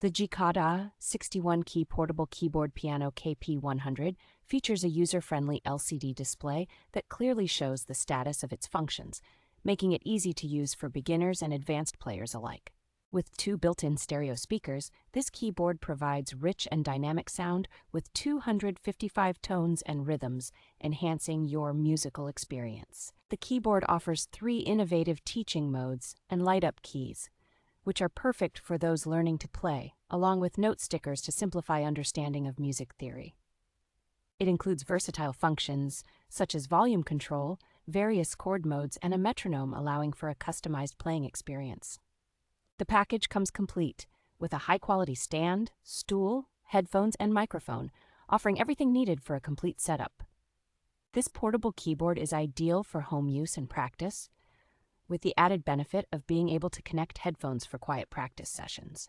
The JIKADA 61-key portable keyboard piano KP-100 features a user-friendly LCD display that clearly shows the status of its functions, making it easy to use for beginners and advanced players alike. With two built-in stereo speakers, this keyboard provides rich and dynamic sound with 255 tones and rhythms, enhancing your musical experience. The keyboard offers 3 innovative teaching modes and light-up keys, which are perfect for those learning to play, along with note stickers to simplify understanding of music theory. It includes versatile functions such as volume control, various chord modes, and a metronome, allowing for a customized playing experience. The package comes complete with a high-quality stand, stool, headphones, and microphone, offering everything needed for a complete setup. This portable keyboard is ideal for home use and practice, with the added benefit of being able to connect headphones for quiet practice sessions.